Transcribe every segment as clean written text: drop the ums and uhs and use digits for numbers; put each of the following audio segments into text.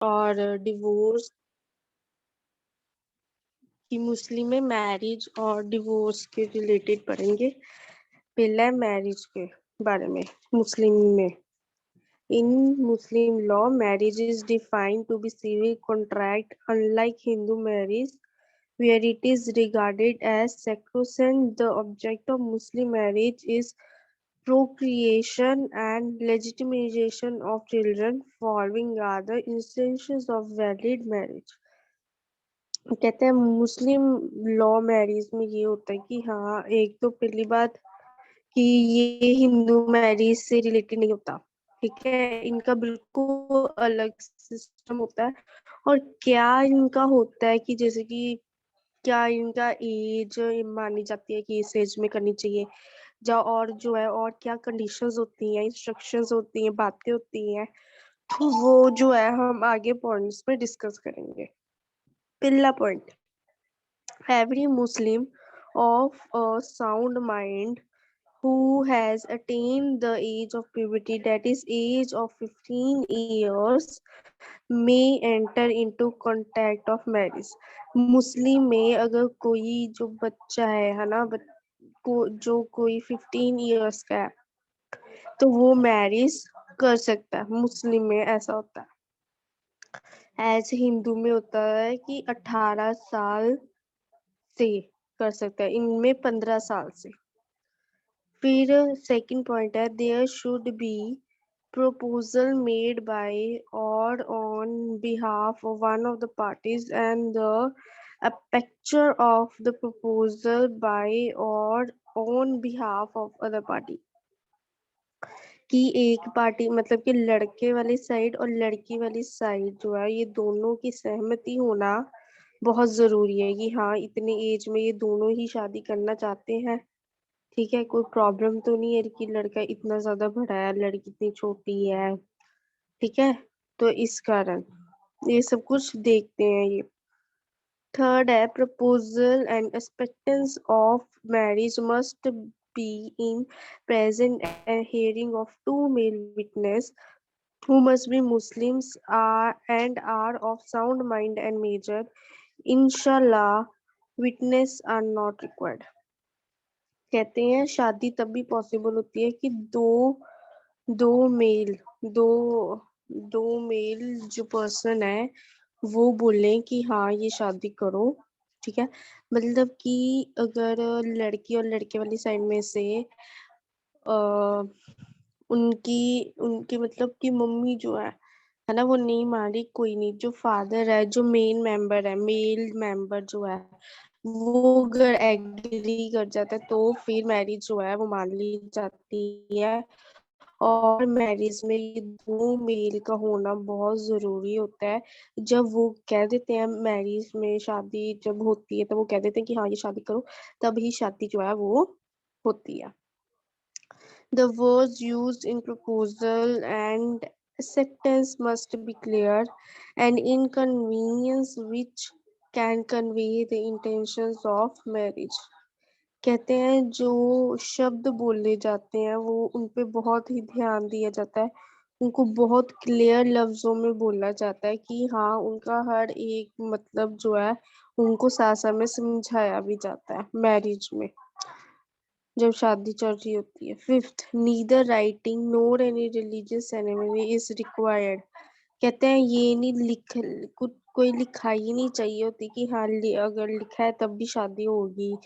और डिवोर्स कि मुस्लिम में मैरिज और डिवोर्स के रिलेटेड पढ़ेंगे। पहला है मैरिज के बारे में। मुस्लिम में in Muslim law, marriage is defined to be civil contract, unlike Hindu marriage, where it is regarded as sacrosanct. The object of Muslim marriage is procreation and legitimization of children, following other instances of valid marriage. कहते हैं मुस्लिम law marriage में ये होता है कि हाँ, एक तो पहली बात कि ये हिंदू मैरिज से रिलेटेड नहीं होता। ठीक है, इनका बिल्कुल अलग सिस्टम होता है। और क्या इनका होता है कि जैसे कि क्या इनका एज मानी जाती है कि इस एज में करनी चाहिए, जा और जो है और क्या कंडीशंस होती हैं, इंस्ट्रक्शंस होती हैं, बातें होती हैं, तो वो जो है हम आगे पॉइंट्स में डिस्कस करेंगे। पहला point, every Muslim of a sound mind who has attained the age of puberty, that is age of 15 years, may enter into contact of marriage. मुस्लिम में अगर कोई जो बच्चा है ना, जो कोई 15 इयर्स का है, तो वो मैरिज कर सकता है। मुस्लिम में ऐसा होता है। ऐसे हिंदू में होता है कि 18 साल से कर सकता है, इनमें 15 साल से। फिर सेकंड पॉइंट है, there should be proposal made by or on behalf of one of the parties and the aperture of the proposal by or on behalf of other party। कि एक पार्टी मतलब कि लड़के वाली साइड और लड़की वाली साइड जो है, ये दोनों की सहमति होना बहुत जरूरी है कि हाँ, इतने एज में ये दोनों ही शादी करना चाहते हैं। ठीक है, कोई प्रॉब्लम तो नहीं है कि लड़का इतना ज्यादा बड़ा है, लड़की इतनी छोटी है। ठीक है, तो इस कारण ये सब कुछ देखते हैं ये। थर्ड है, proposal and acceptance of marriage must be in present hearing of two male witness who must be Muslims are of sound mind and major. Inshallah, witness are not required। कहते हैं शादी तभी पॉसिबल होती है कि दो दो मेल दो दो मेल जो पर्सन है वो बोले कि हाँ, ये शादी करो। ठीक है, मतलब कि अगर लड़की और लड़के वाली साइड में से उनकी उनकी मतलब कि मम्मी जो है ना, वो नहीं मान रही, कोई नहीं, जो फादर है, जो मेन मेंबर है, मेल मेंबर जो है, वो अगर एग्री कर जाता है तो फिर मैरिज जो है वो मान ली जाती है। और मैरिज में ये दो मेल का होना बहुत जरूरी होता है। जब वो कह देते हैं, मैरिज में शादी जब होती है तो वो कह देते हैं कि हाँ, ये शादी करो, तभी शादी जो है वो होती है। The words used in proposal and acceptance must be clear and inconvenience which can convey the intentions of marriage। कहते हैं जो शब्द बोले जाते हैं वो उन पे बहुत ही ध्यान दिया जाता है। उनको बहुत क्लियर लफ्जों में बोला जाता है कि हाँ, उनका हर एक मतलब जो है उनको साथ साथ में समझाया भी जाता है मैरिज में, जब शादी चल रही होती है। Fifth, neither writing NOR any religious ceremony is required. कहते हैं ये नहीं कुछ कोई लिखाई ही नहीं चाहिए होती कि हाँ, अगर लिखा है तब भी शादी होगी।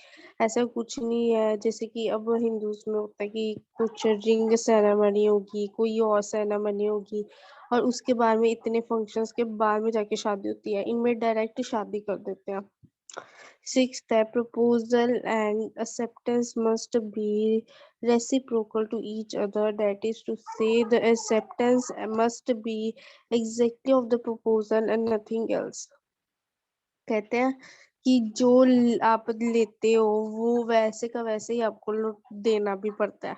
ऐसा कुछ नहीं है, जैसे कि अब हिंदूज में होता है कि कुछ रिंग सेरेमनी होगी, कोई और सेरेमनी होगी, और उसके बाद में इतने फंक्शंस के बाद में जाके शादी होती है। इनमें डायरेक्ट शादी कर देते हैं। Sixth, the proposal and acceptance must be reciprocal to each other. That is to say, the acceptance must be exactly of the proposal and nothing else। कहते हैं कि जो आप लेते हो वो वैसे का वैसे ही आपको देना भी पड़ता है।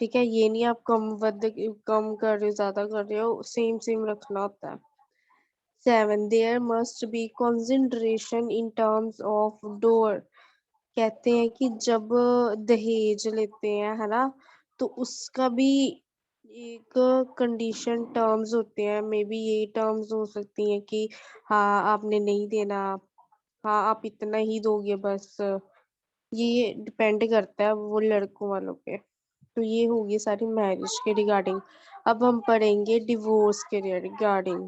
ठीक है, ये नहीं आप कम कर रहे हो, ज्यादा कर रहे हो, सेम सेम रखना होता है। 7, there must be consideration in terms of door। कहते हैं कि जब दहेज लेते हैं है ना, तो उसका भी एक कंडीशन टर्म्स होते हैं, मे बी ये टर्म्स हो सकती हैं कि हाँ आपने नहीं देना, हाँ आप इतना ही दोगे बस। ये डिपेंड करता है वो लड़कों वालों पे। तो ये होगी सारी मैरिज के रिगार्डिंग। अब हम पढ़ेंगे डिवोर्स के रिगार्डिंग।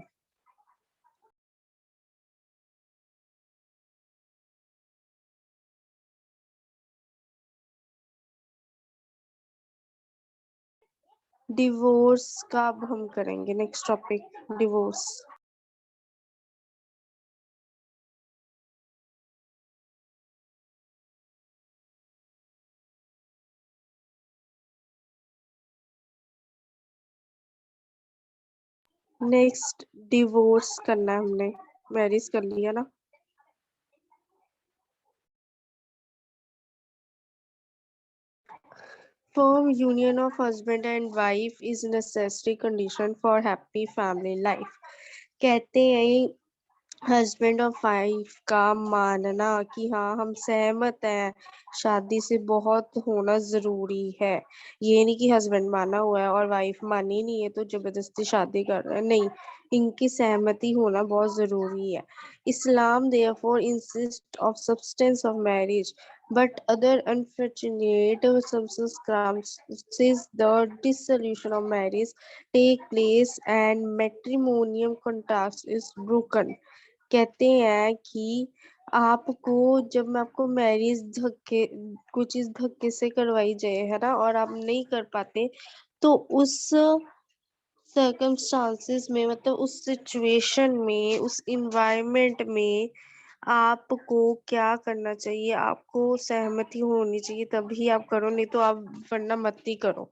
डिवोर्स का अब हम करेंगे next topic, divorce. Next divorce करना है हमने, मैरिज कर लिया ना। Firm union of husband and wife is necessary condition for happy family life। कहते हैं हस्बैंड और वाइफ का मानना कि हाँ हम सहमत हैं, शादी से बहुत होना जरूरी है। ये नहीं कि हस्बैंड माना हुआ है और वाइफ मानी नहीं है तो जबरदस्ती शादी कर रहा है, नहीं। इनकी सहमति होना बहुत जरूरी है। इस्लाम therefore insist of substance of marriage, but other unfortunate circumstances the dissolution of marriage take place and matrimonial contract is broken। कहते हैं कि आपको, जब मैं आपको मैरिज धक्के, कोई चीज धक्के से करवाई जाए है ना, और आप नहीं कर पाते, तो उस सर्कमस्टांसेस में, मतलब उस सिचुएशन में, उस इन्वायरमेंट में आपको क्या करना चाहिए, आपको सहमति होनी चाहिए तभी आप करो, नहीं तो आप वरना मत ही करो।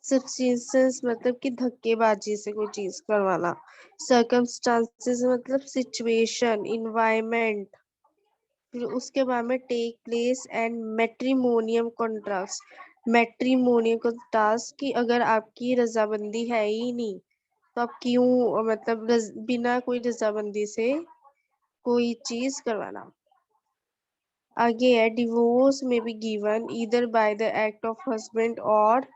सब्सटेंसेस मतलब कि धक्केबाजी से कोई चीज करवाना। सर्कमस्टांसेस मतलब सिचुएशन, इन्वायरमेंट। फिर उसके बाद में take place and matrimonium contract. Matrimonium contract कि अगर आपकी रजामंदी है ही नहीं तो आप क्यों, मतलब बिना कोई रजामंदी से कोई चीज करवाना। आगे है डिवोर्स में be given either by the act of husband और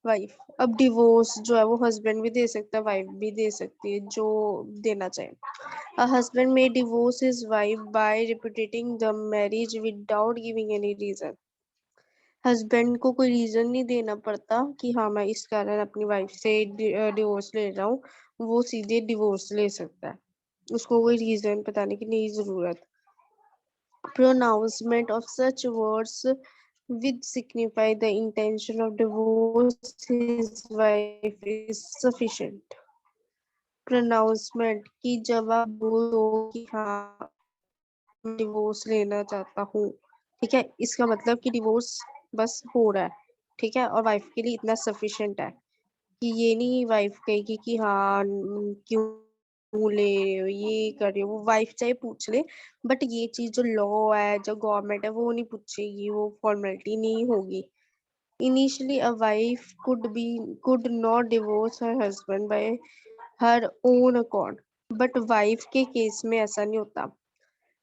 वाइफ। अब डिवोर्स जो है वो हस्बैंड भी दे सकता है, वाइफ भी दे सकती है, जो देना चाहे। A husband may divorce his wife by repudiating the marriage without giving any reason। Husband को कोई रीजन नहीं देना पड़ता कि हाँ मैं इस कारण अपनी वाइफ से डिवोर्स ले रहा हूँ, वो सीधे डिवोर्स ले सकता है, उसको कोई रीजन बताने की नहीं जरूरत। Pronouncement of such words which signify the intention of divorce his wife is sufficient। Pronouncement कि जब आप बोलो कि हाँ डिवोर्स लेना चाहता हूँ, ठीक है, इसका मतलब कि डिवोर्स बस हो रहा है, ठीक है, और वाइफ के लिए इतना सफिशिएंट है। कि ये नहीं वाइफ कहेगी कि हाँ क्यों ले, ये कर रही हो, वो वाइफ चाहे पूछ ले, बट ये चीज जो लॉ है, जो गवर्नमेंट है, वो नहीं पूछेगी, वो फॉर्मेलिटी नहीं होगी। Initially, a wife could not divorce her husband by her own accord, but wife के केस में ऐसा नहीं होता।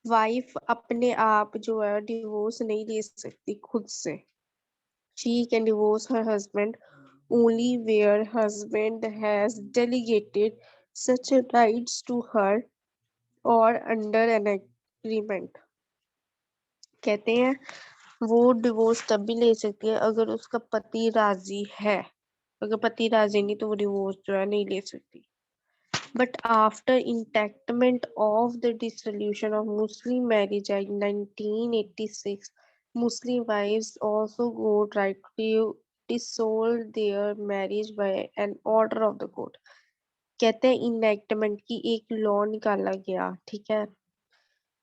वाइफ अपने आप जो है डिवोर्स नहीं ले सकती खुद से। She can divorce her husband only where husband has delegated such rights to her or under an agreement। कहते हैं वो डिवोर्स तब भी ले सकती है अगर उसका पति राजी है। अगर पति राजी नहीं तो वो डिवोर्स जो है नहीं ले सकती। But after enactment of the Dissolution of Muslim Marriage Act 1986, Muslim wives also got right to dissolve their marriage by an order of the court। कहते हैं इनएक्टमेंट की एक लॉ निकाला गया, ठीक है,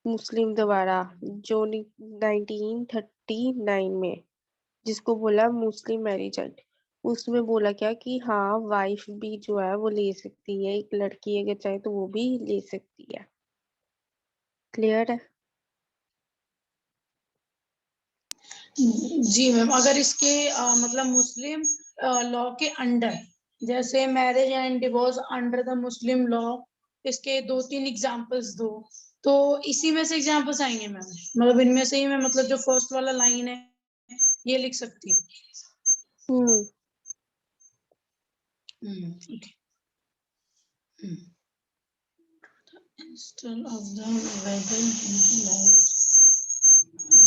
मुस्लिम द्वारा, जो 1939 में, जिसको बोला मुस्लिम मैरिज एक्ट। उसमें बोला क्या कि हाँ वाइफ भी जो है वो ले सकती है, एक लड़की अगर चाहे तो वो भी ले सकती है। क्लियर है? जी मैम, अगर इसके मतलब मुस्लिम लॉ के अंडर, जैसे marriage and divorce under the Muslim law, इसके 2-3 एग्जांपल्स दो, तो इसी में से एग्जांपल्स आएंगे मैम, मतलब इनमें से ही मैं, मतलब जो फर्स्ट वाला लाइन है ये लिख सकती हूँ। Okay. Instead of the whether Hindu marriage,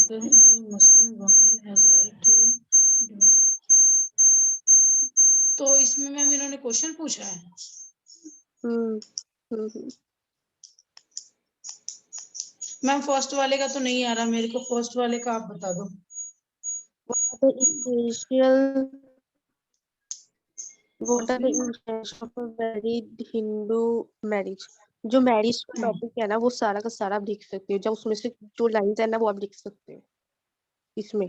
whether a Muslim woman has right to divorce. तो इसमें मैम इन्होंने क्वेश्चन पूछा है। मैम फर्स्ट वाले का तो नहीं आ रहा मेरे को, फर्स्ट वाले का आप बता दो। The essential, what are the essentials of a married Hindu marriage? जो मैरिज का टॉपिक है ना वो सारा का सारा आप लिख सकते हो, जब उसमें से जो लाइंस है ना वो आप लिख सकते हो इसमें।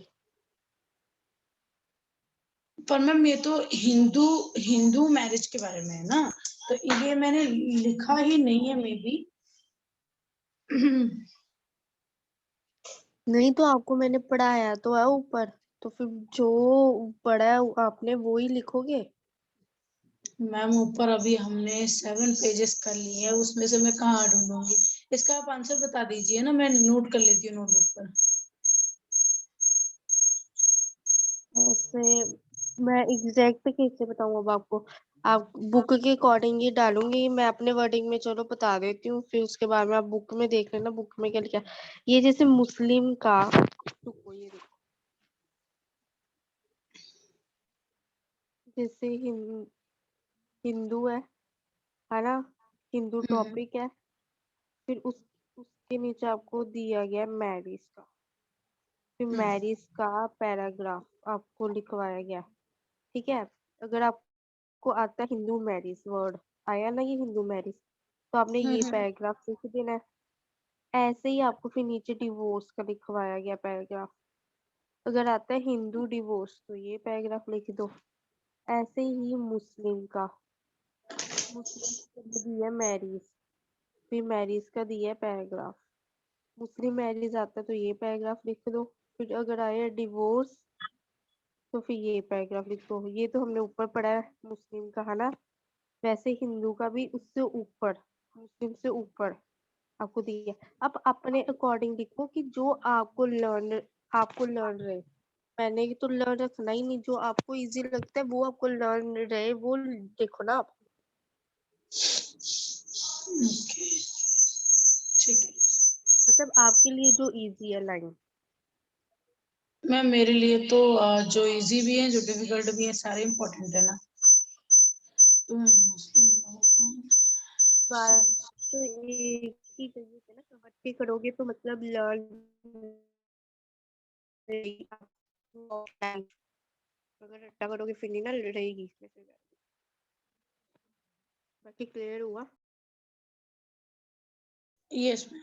पर मैम ये तो हिंदू हिंदू मैरिज के बारे में है ना, तो ये मैंने लिखा ही नहीं है मे बी। नहीं तो आपको मैंने पढ़ाया तो है ऊपर, तो फिर जो पढ़ा है आपने वो ही लिखोगे। मैम ऊपर अभी हमने 7 पेजेस कर लिए हैं, उसमें से मैं कहाँ ढूंढूंगी। इसका आप आंसर बता दीजिए ना, मैं नोट कर लेती हूँ नोटबुक पर। ऐसे मैं एग्जैक्ट कैसे बताऊँ अब आपको, आप बुक के अकॉर्डिंग ही डालूंगी मैं अपने वर्डिंग में, चलो बता देती हूँ, फिर उसके बाद में आप बुक में देख लेना बुक में क्या लिखा है। ये जैसे मुस्लिम का, रुको ये देखो, जैसे हिंदू है ना, हिंदू टॉपिक है, फिर उसके नीचे आपको दिया गया मैरिज का, फिर मैरिज का पैराग्राफ आपको लिखवाया गया, ठीक है। अगर आपको आता है हिंदू मैरिज वर्ड, आया ना ये हिंदू मैरिज, तो आपने ये पैराग्राफ लिख देना है। ऐसे ही आपको फिर नीचे डिवोर्स का लिखवाया गया पैराग्राफ, अगर आता है हिंदू डिवोर्स तो ये पैराग्राफ लिख दो। ऐसे ही मुस्लिम का, मुस्लिम का दिया मैरिज, फिर मैरिज का दिया पैराग्राफ, मुस्लिम मैरिज आता है तो ये पैराग्राफ लिख दो। फिर अगर आया डिवोर्स तो फिर ये पैराग्राफ लिख दो। ये तो हमने ऊपर पढ़ा है मुस्लिम का, है ना, वैसे हिंदू का भी उससे ऊपर, मुस्लिम से ऊपर आपको दिया। अब अपने अकॉर्डिंग लिखो कि जो आपको लर्न रहे, मैंने तो लर्न रखना ही नहीं, जो आपको इजी लगता है वो आपको लर्न रहे वो देखो ना आप। ठीक है मतलब आपके लिए जो इजी है लाइन। मैम, मेरे लिए तो जो इजी भी है जो डिफिकल्ट भी है सारे इम्पोर्टेंट है ना। तो मुस्लिम बात तो एक ही तरीके से ना समझ के करोगे तो मतलब लर्न, अगर रट्टा करोगे फिर नहीं ना रहेगी इसमें से। बाकी क्लियर हुआ। Yes ma'am.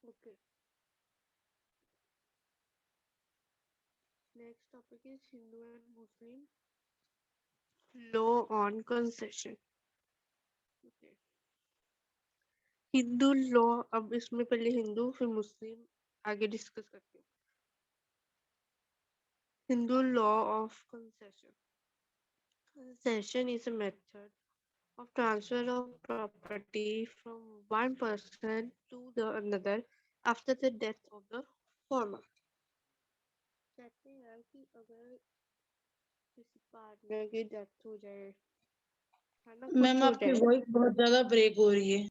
Okay, next topic is Hindu and Muslim law on concession. Hindu law, अब इसमें पहले हिंदू फिर मुस्लिम आगे डिस्कस करते हैं। Hindu law of concession. Concession is a method of transfer of property from one person to the another after the death of the former. कहते हैं कि अगर किसी पार्टनर की डेथ हो जाए, है ना, मैम कुछ हो आपकी जाए, वॉइस बहुत ज्यादा ब्रेक हो रही है।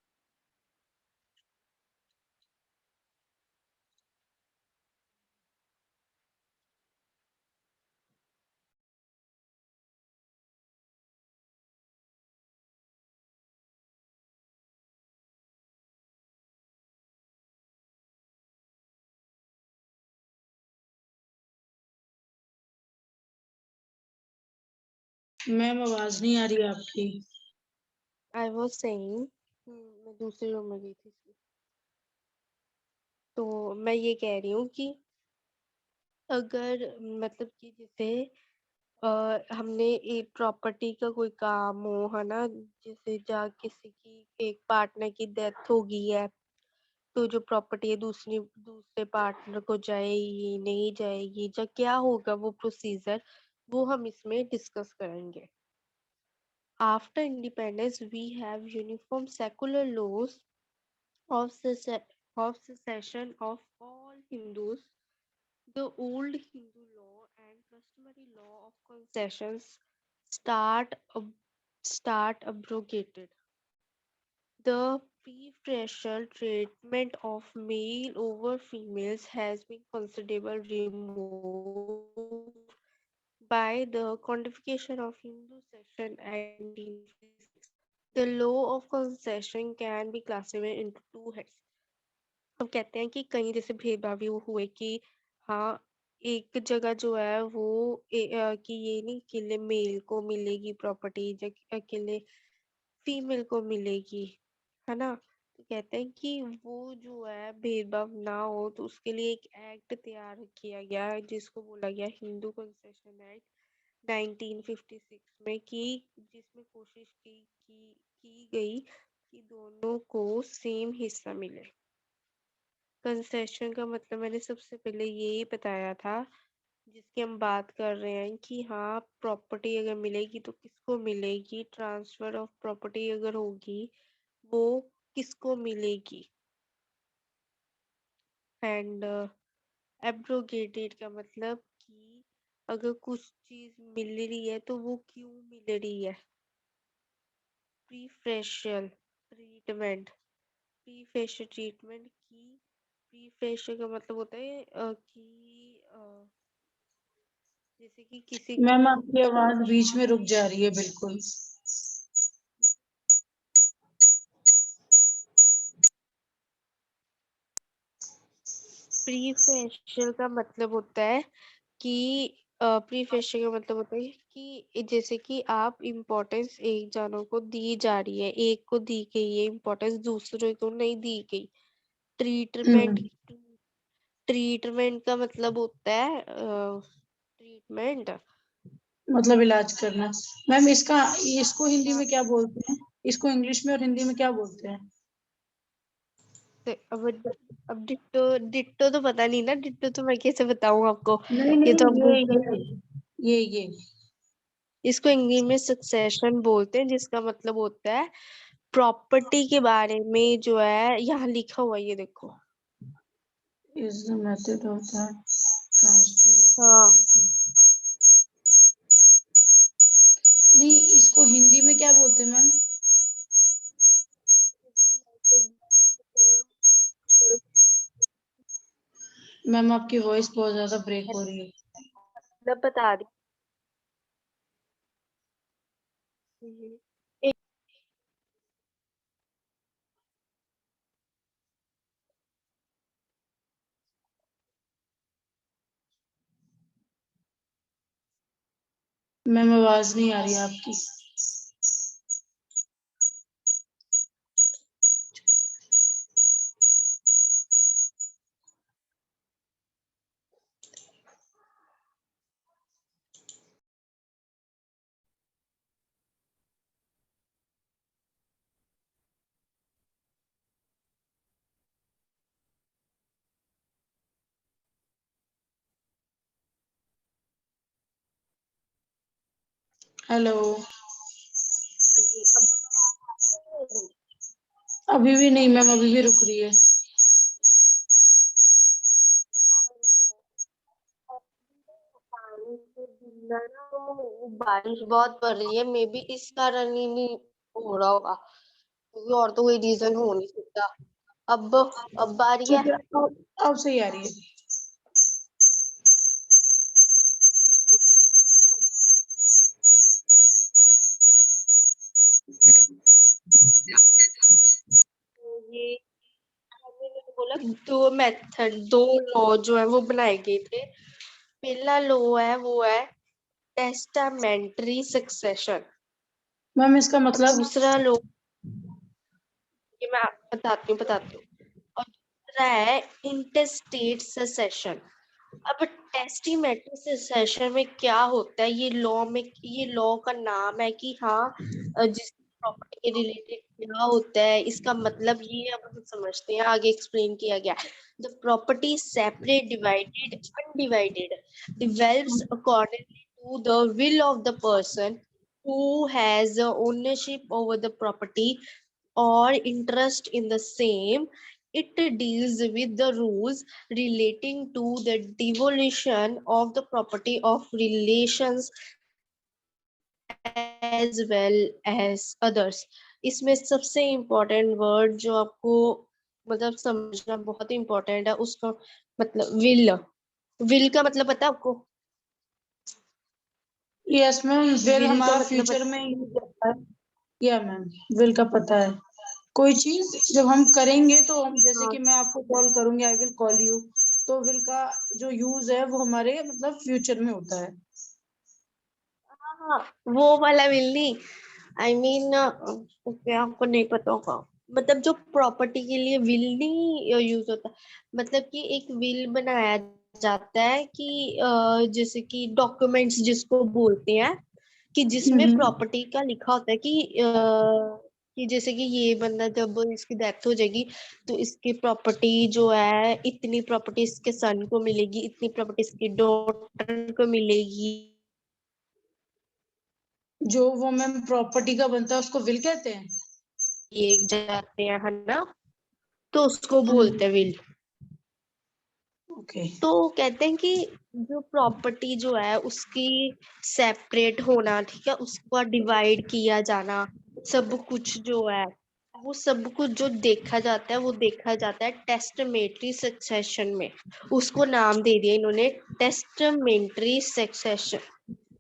मैम आवाज नहीं आ रही है आपकी। आई वॉज सेइंग, मैं दूसरे रूम में गई थी इसलिए। तो मैं ये कह रही हूँ कि अगर मतलब कि जैसे हमने एक प्रॉपर्टी का कोई काम हो, है ना, जैसे जा किसी की एक पार्टनर की डेथ हो गई है, तो जो प्रॉपर्टी है दूसरे पार्टनर को जाएगी नहीं जाएगी, या क्या होगा वो प्रोसीजर, वो हम इसमें डिस्कस करेंगे। After independence we have uniform secular laws of secession of all Hindus. The old Hindu law and customary law of concessions start abrogated. The preferential treatment of male over females has been considerably removed by the codification of Hindu Section Act 1956. The law of concession can be classified into two heads. हम कहते हैं कि कहीं जैसे भेदभाव भी हुए कि हाँ एक जगह जो है वो कि ये नहीं कि मेल को मिलेगी प्रॉपर्टी अकेले फीमेल को मिलेगी, है ना। तो कहते हैं कि वो जो है भेदभाव ना हो तो उसके लिए एक एक्ट तैयार किया गया जिसको बोला गया हिंदू कंसेशन एक्ट 1956 में कि जिसमें कोशिश की गई कि दोनों को सेम हिस्सा मिले। कंसेशन का मतलब मैंने सबसे पहले यही बताया था जिसकी हम बात कर रहे हैं कि हाँ प्रॉपर्टी अगर मिलेगी तो किसको मिलेगी, ट्रांसफर ऑफ प्रॉपर्टी अगर होगी वो किसको मिलेगी। एंड एब्रोगेटेड का मतलब कि अगर कुछ चीज मिल रही है तो वो क्यों मिल रही है। प्रीफरेंशियल ट्रीटमेंट, प्रीफरेंशियल ट्रीटमेंट की प्रीफरेंशियल का मतलब होता है कि जैसे कि किसी को मैम आपकी आवाज बीच में रुक जा रही है बिल्कुल। प्रीफरेंशियल का मतलब होता है कि प्रीफरेंशियल का मतलब होता है कि जैसे कि आप इम्पोर्टेंस एक जानों को दी जा रही है, एक को दी गई है इम्पोर्टेंस, दूसरे को नहीं दी गई। ट्रीटमेंट, ट्रीटमेंट का मतलब होता है ट्रीटमेंट मतलब इलाज करना। मैम इसको हिंदी में क्या बोलते हैं? इसको इंग्लिश में और हिंदी में क्या बोलते हैं? अब डिट्टो डिट्टो तो पता नहीं ना, डिट्टो तो मैं कैसे बताऊं आपको। नहीं ये तो नहीं, अब ये इसको इंग्लिश में सक्सेशन बोलते हैं जिसका मतलब होता है प्रॉपर्टी के बारे में जो है यहाँ लिखा हुआ है, ये देखो। Is the method of the transfer of हाँ प्रॉपर्टी। नहीं, इसको हिंदी में क्या बोलते हैं मैम? मैम आपकी वॉइस बहुत ज्यादा ब्रेक हो रही है। मैं बता रही हूँ। मैम आवाज नहीं आ रही है आपकी। हेलो। हाँ जी, अब अभी भी नहीं मैम, अभी भी रुक रही है। पानी से भीगना ना, तो वो बारिश बहुत पड़ रही है, मे बी इस कारण ही नहीं हो रहा होगा क्योंकि और तो कोई रीजन हो नहीं सकता। अब आ रही है। ठीक है, अब सही आ रही है। तो ये मैंने बोला दो लॉ जो है वो बनाए गए थे। पहला लॉ है वो है टेस्टामेंट्री सक्सेशन। मैम इसका और मतलब? दूसरा लॉ, ये मैं बताती हूँ। और दूसरा है इंटरस्टेट सक्सेशन। अब टेस्टामेंट्री सक्सेशन में क्या होता है, ये लॉ का नाम है कि हाँ जिस प्रॉपर्टी के रिलेटेड क्या होता है, इसका मतलब ये अब हम समझते हैं, आगे एक्सप्लेन किया गया। The property separate divided undivided develops according to the will of the person who has ownership over the property or interest in the same, It deals with the rules relating to the devolution of the property of relations as well as others. इसमें सबसे important word जो आपको मतलब समझना बहुत important है, उसका मतलब विल का मतलब पता है आपको? यस मैम, विल विल का हमारा मतलब फ्यूचर में यूज होता है। या मैम, विल का पता है। कोई चीज जब हम करेंगे तो जैसे हाँ कि मैं आपको कॉल करूंगी, आई विल कॉल यू, तो विल का जो यूज है वो हमारे मतलब फ्यूचर में होता है। हाँ, वो वाला विल नहीं, आई मीन ओके, आपको नहीं पता होगा, मतलब जो प्रॉपर्टी के लिए विल नहीं यूज होता, मतलब कि एक विल बनाया जाता है कि जैसे कि डॉक्यूमेंट्स जिसको बोलते हैं, कि जिसमें हम्म। प्रॉपर्टी का लिखा होता है कि जैसे कि ये बंदा जब इसकी डेथ हो जाएगी तो इसकी प्रॉपर्टी जो है, इतनी प्रॉपर्टी इसके सन को मिलेगी, इतनी प्रॉपर्टी इसकी डॉटर को मिलेगी। जो वो मैम प्रॉपर्टी का बनता है उसको विल कहते हैं। ये जाते हैं है ना, तो उसको हम्म। बोलते हैं विल। ओके। तो कहते हैं कि जो प्रॉपर्टी जो है उसकी सेपरेट होना, ठीक है, उसका डिवाइड किया जाना, सब कुछ जो है वो सब कुछ जो देखा जाता है वो देखा जाता है टेस्टामेंट्री सक्सेशन में। उसको नाम दे दिया इन्होंने टेस्टामेंट्री सक्सेशन।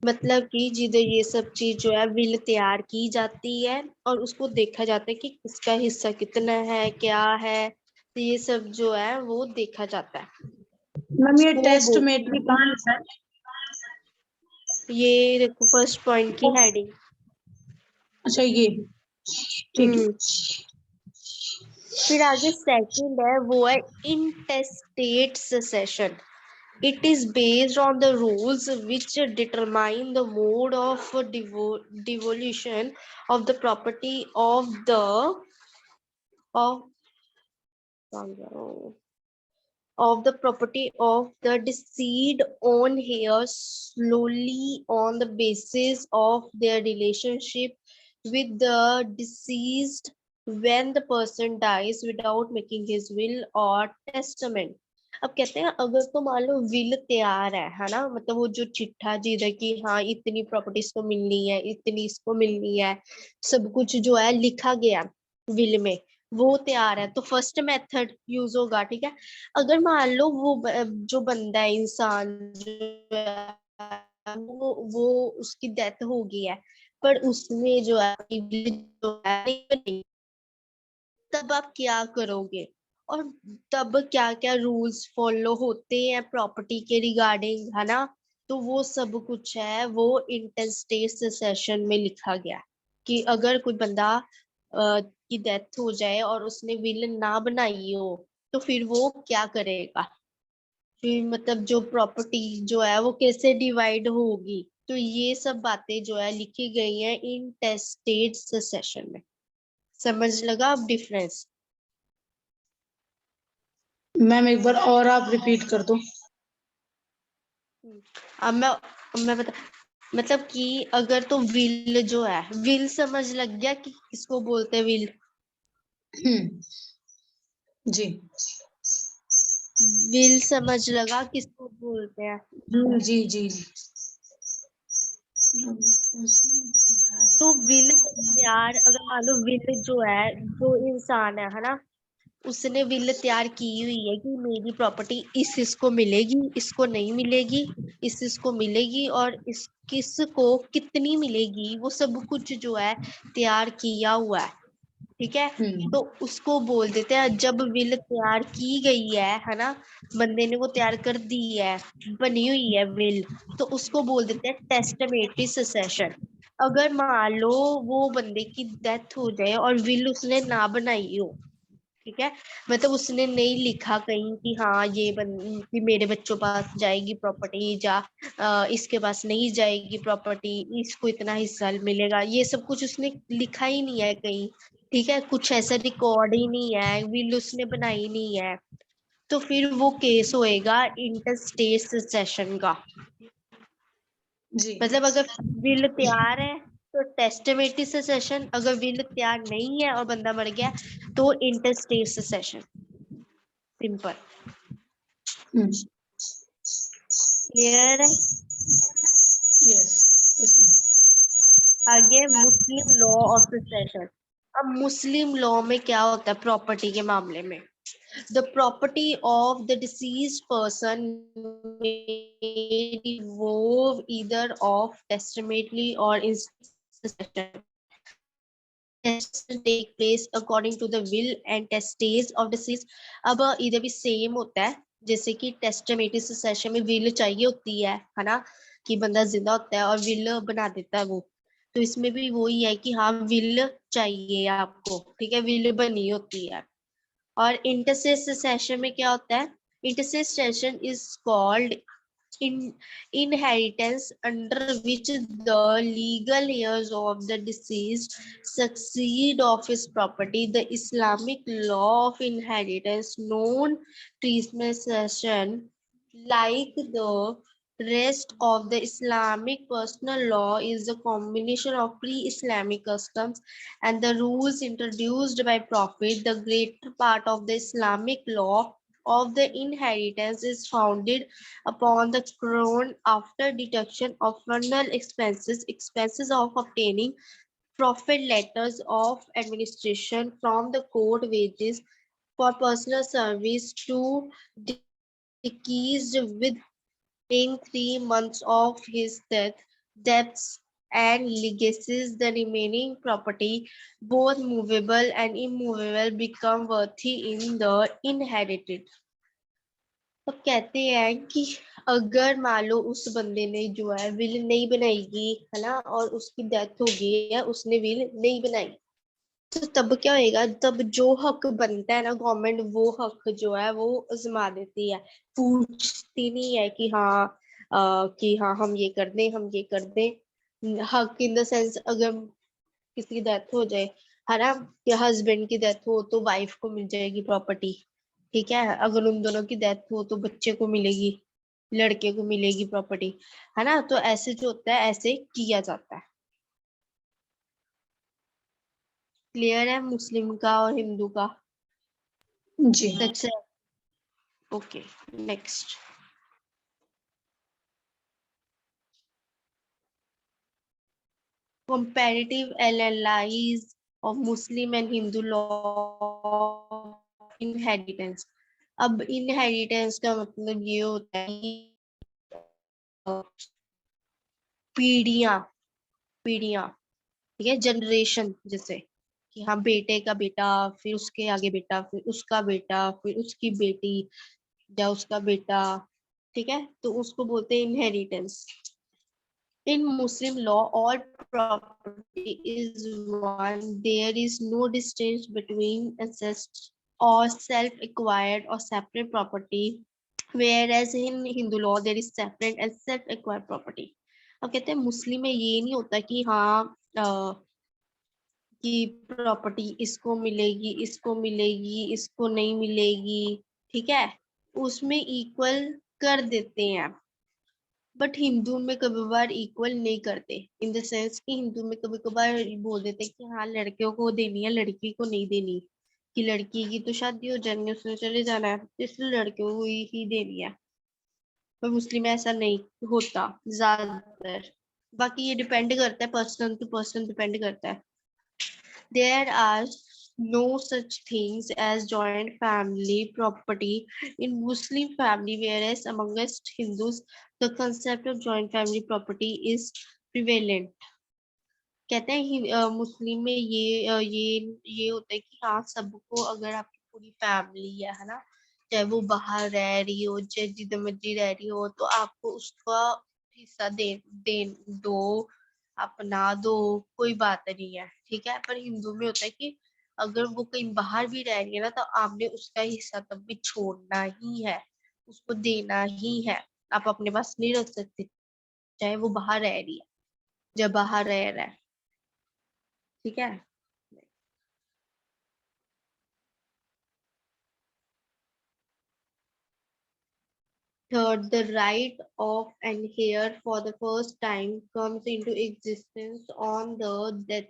मतलब कि जिधर ये सब चीज जो है विल तैयार की जाती है और उसको देखा जाता है कि किसका हिस्सा कितना है, क्या है, तो ये सब जो है वो देखा जाता है। मैम ये उसको टेस्ट बोल, मेट भी कहाँ लिखा है? ये देखो फर्स्ट पॉइंट की हेडिंग। अच्छा ये, ठीक है। फिर आगे सेकंड है, वो है इंटेस्टेट succession. It is based on the rules which determine the mode of devolution of the property of of the property of the deceased own heirs slowly on the basis of their relationship with the deceased when the person dies without making his will or testament. अब कहते हैं अगर तो मान लो will तैयार है ना, मतलब वो जो चिट्ठा जिधर की हाँ इतनी प्रॉपर्टी इसको मिलनी है, इतनी इसको मिलनी है, सब कुछ जो है लिखा गया विल में, वो तैयार है, तो फर्स्ट मेथड यूज होगा, ठीक है। अगर मान लो वो जो बंदा है, इंसान जो है, वो उसकी डेथ हो गई है, पर उसमें जो है जो है नहीं बनी, तब आप क्या करोगे? और तब क्या क्या रूल्स फॉलो होते हैं प्रॉपर्टी के रिगार्डिंग, है ना, तो वो सब कुछ है वो इंटेस्टेट सक्सेशन में लिखा गया है कि अगर कोई बंदा की डेथ हो जाए और उसने विल ना बनाई हो तो फिर वो क्या करेगा, फिर मतलब जो प्रॉपर्टी जो है वो कैसे डिवाइड होगी। तो ये सब बातें जो है लिखी गई हैं इंटेस्टेट सक्सेशन में। समझ लगा अब डिफरेंस? मैम एक बार और आप रिपीट कर दो। अब मैं बता, मतलब कि अगर तो विल जो है, विल समझ लग गया कि किसको बोलते हैं विल? जी विल समझ लगा किसको बोलते हैं? जी जी जी। तो विल तैयार, अगर मान लो विल जो है, जो इंसान है ना, उसने विल तैयार की हुई है कि मेरी प्रॉपर्टी इस इसको मिलेगी, इसको नहीं मिलेगी, इस इसको मिलेगी, और इस किसको कितनी मिलेगी, वो सब कुछ जो है तैयार किया हुआ है, ठीक है। तो उसको बोल देते हैं, जब विल तैयार की गई है ना, बंदे ने वो तैयार कर दी है, बनी हुई है विल, तो उसको बोल देते हैं टेस्टामेंट्री सक्सेशन। अगर मान लो वो बंदे की डेथ हो जाए और विल उसने ना बनाई हो, ठीक है, मतलब उसने नहीं लिखा कहीं कि हाँ ये कि मेरे बच्चों पास जाएगी प्रॉपर्टी, या इसके पास नहीं जाएगी प्रॉपर्टी, इसको इतना हिस्सा मिलेगा, ये सब कुछ उसने लिखा ही नहीं है कहीं, ठीक है, कुछ ऐसा रिकॉर्ड ही नहीं है, विल उसने बनाई नहीं है, तो फिर वो केस होएगा इंटरस्टेट सक्सेशन का। जी मतलब अगर विल तैयार है तो टेस्टामेंट्री सक्सेशन, अगर विल तैयार नहीं है और बंदा मर गया तो इंटरस्टेट सक्सेशन। सिंपल। क्लियर है? यस। आगे मुस्लिम लॉ ऑफ सुसेशन। अब मुस्लिम लॉ में क्या होता है प्रॉपर्टी के मामले में? The property of the deceased person may devolve either of testamentally or in succession. Take place according to the will and testates of deceased. अब इधर भी सेम होता है, जैसे कि टेस्टामेटरी सुसेशन में विल चाहिए होती है ना, कि बंदा जिंदा होता है और विल बना देता है वो, तो इसमें भी वही है कि हाँ विल चाहिए आपको, ठीक है, विल बनी होती है। और इंटरस्टेट सुसेशन में क्या होता है? Intestate succession is called inheritance under which the legal heirs of the deceased succeed of his property. The Islamic law of inheritance, known treatment succession, like the rest of the Islamic personal law, is a combination of pre-Islamic customs and the rules introduced by Prophet. The greater part of the Islamic law of the inheritance is founded upon the crown after deduction of funeral expenses, expenses of obtaining profit, letters of administration from the court, wages for personal service to deceased within 3 months of his death, debts and legacies. The remaining property, both movable and immovable, become worthy in the inherited. तो कहते हैं कि अगर मान लो उस बंदे ने जो है विल नहीं बनाएगी, है ना, और उसकी डेथ हो गई है, उसने विल नहीं बनाई, तो तब क्या होएगा? तब जो हक बनता है ना, गवर्नमेंट वो हक जो है वो आजमा देती है, पूछती नहीं है कि हाँ हम ये कर दें, हम ये कर दें। हक इन द सेंस, अगर किसी की डेथ हो जाए, है ना, या हस्बैंड की डेथ हो तो वाइफ को मिल जाएगी प्रॉपर्टी, ठीक है, अगर उन दोनों की डेथ हो तो बच्चे को मिलेगी, लड़के को मिलेगी प्रॉपर्टी, है ना। तो ऐसे जो होता है ऐसे किया जाता है। क्लियर है मुस्लिम का और हिंदू का? जी। Okay, next. comparative analysis of Muslim and Hindu law inheritance। अब इनहेरिटेंस का मतलब ये होता है कि पीढ़ियां पीढ़ियां, ठीक है, जनरेशन, जैसे कि हाँ बेटे का बेटा, फिर उसके आगे बेटा, फिर उसका बेटा, फिर उसकी बेटी, या उसका बेटा, ठीक है, तो उसको बोलते हैं inheritance. In Muslim law, all property is one. There is no distinction between ancestral or self-acquired or separate property, whereas in Hindu law there is separate and self-acquired property. अब कहते हैं मुस्लिम में ये नहीं होता कि हाँ कि प्रॉपर्टी इसको मिलेगी, इसको मिलेगी, इसको नहीं मिलेगी, ठीक है, उसमें इक्वल कर देते हैं। बट हिंदू में कभी बार इक्वल नहीं करते, इन द सेंस कि हिंदू में कभी कभार बोल देते कि हाँ लड़कियों को देनी है, लड़की को नहीं देनी, कि लड़की की तो शादी हो जानी है, उसने चले जाना है, इसलिए लड़कियों को ही देनी है। पर मुस्लिम में ऐसा नहीं होता ज्यादातर। बाकी ये डिपेंड करता है, पर्सन टू पर्सन डिपेंड करता है। There are no such things as joint family property in Muslim family, whereas amongst Hindus, the concept of joint family property is prevalent. कहते हैं मुस्लिम में ये होता है कि हाँ सबको, अगर आपकी पूरी फैमिली है ना, चाहे वो बाहर रह रही हो, चाहे जिधर मर्जी रह रही हो, तो आपको उसका हिस्सा दे दो, अपना दो, कोई बात नहीं है, ठीक है। पर हिंदू में होता है कि अगर वो कहीं बाहर भी रह रही है ना, तो आपने उसका हिस्सा तब भी छोड़ना ही है, उसको देना ही है, आप अपने पास नहीं रख सकते, चाहे वो बाहर रह रही है, जब बाहर रह रहा है, ठीक है। Third, the right of an heir for the first time comes into existence on the death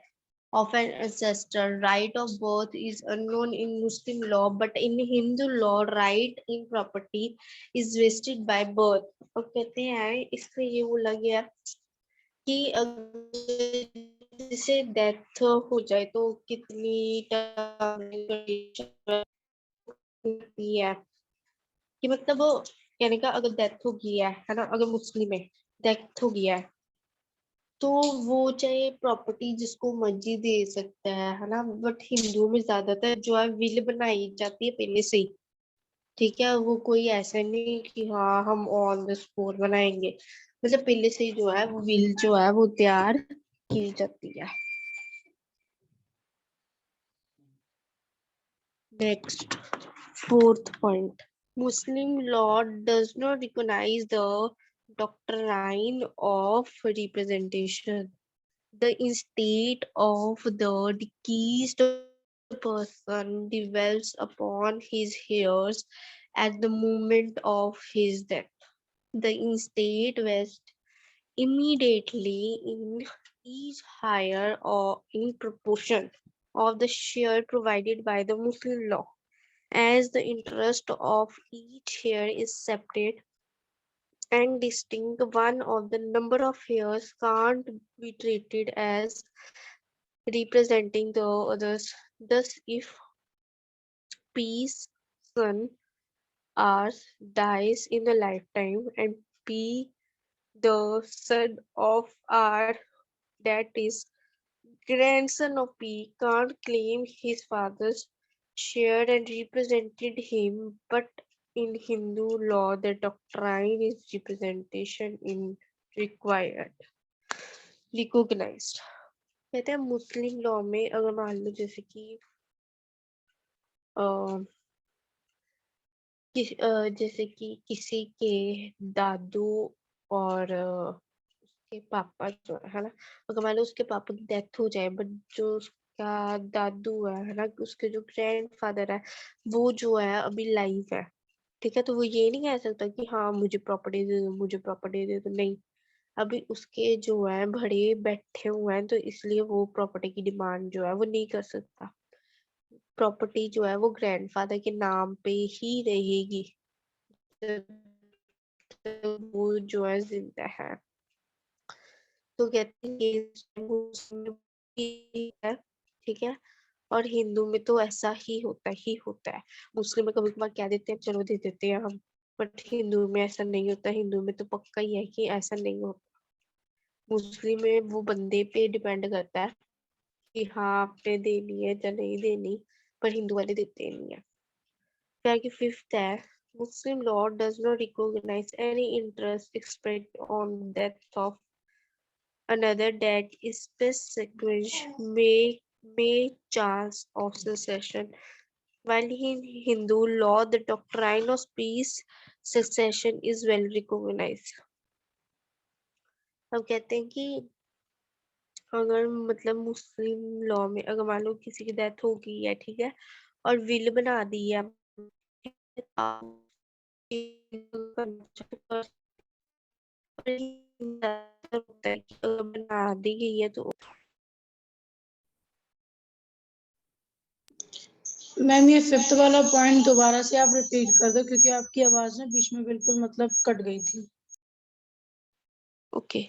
of an ancestor. Right of birth is unknown in Muslim law, but in Hindu law, right in property is vested by birth. और कहते हैं इसमें ये बोला गया कि अगर जैसे डेथ हो जाए तो कितनी है कि मतलब वो कहने का अगर डेथ हो गई है ना, अगर मुस्लिम में डेथ हो गया है तो वो चाहे प्रॉपर्टी जिसको मर्जी दे सकता है ना, बट हिंदू में ज्यादातर जो है विल बनाई जाती है पहले से ही। ठीक है, वो कोई ऐसा नहीं कि हाँ हम ऑन द स्पॉट बनाएंगे, मतलब पहले से ही जो है वो विल जो है वो तैयार की जाती है। Next, fourth point, Muslim law does not recognize the doctrine of representation. The estate of the deceased person develops upon his heirs at the moment of his death. The estate vests immediately in each heir or in proportion of the share provided by the Muslim law. As the interest of each heir is separate and distinct, one of the number of heirs can't be treated as representing the others. Thus, if P's son R dies in a lifetime and P, the son of R, that is grandson of P, can't claim his father's share and represented him, but in Hindu law, the doctrine is representation in required, recognized. कहते हैं मुस्लिम law में अगर मान लो जैसे कि जैसे कि किसी के दादू और उसके पापा जो है ना, अगर मान लो उसके पापा की डेथ हो जाए, बट जो उसका दादू है ना, उसके जो ग्रैंडफादर है वो जो है अभी लाइव है, ठीक है, तो वो ये नहीं कह सकता कि हाँ मुझे प्रॉपर्टी दे दो, मुझे प्रॉपर्टी दे दो, नहीं, अभी उसके जो है बड़े बैठे हुए हैं तो इसलिए वो प्रॉपर्टी की डिमांड जो है वो नहीं कर सकता। प्रॉपर्टी जो है वो ग्रैंडफादर के नाम पे ही रहेगी वो जो है जिंदा है। तो कहते हैं है, ठीक है, और हिंदू में तो ऐसा ही होता है। मुस्लिम में कभी कभार क्या देते हैं, चलो दे देते हैं हम, बट हिंदू में ऐसा नहीं होता। हिंदू में तो पक्का ही है कि ऐसा नहीं होता। मुस्लिम में वो बंदे पे डिपेंड करता है कि हाँ आपने देनी है या नहीं देनी, पर हिंदू वाले देते नहीं है। क्या कि फिफ्थ है, Muslim law does not recognize any interest expressed on death of another that is specific may chance of succession. While in Hindu law, the doctrine of peace succession is well recognized. हम कहते हैं कि अगर मतलब मुस्लिम law में अगर मान लो किसी की डेथ हो गई है, ठीक है, और विल बना दी है, बना दी गई है तो मैम ये फिफ्थ वाला पॉइंट दोबारा से आप रिपीट कर दो, क्योंकि आपकी आवाज ना बीच में बिल्कुल मतलब कट गई थी। ओके।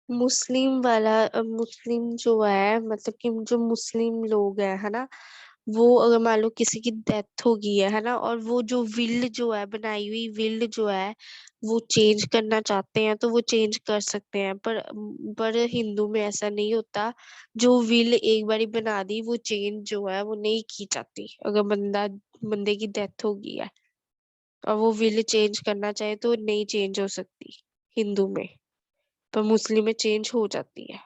मुस्लिम वाला मुस्लिम जो है मतलब कि जो मुस्लिम लोग है ना, वो अगर मान लो किसी की डेथ हो गई है ना, और वो जो विल जो है बनाई हुई विल जो है वो चेंज करना चाहते हैं तो वो चेंज कर सकते हैं, पर हिंदू में ऐसा नहीं होता। जो विल एक बारी बना दी वो चेंज जो है वो नहीं की जाती। अगर बंदे की डेथ हो गई है और वो विल चेंज करना चाहे तो नहीं चेंज हो सकती हिंदू में, पर मुस्लिम में चेंज हो जाती है।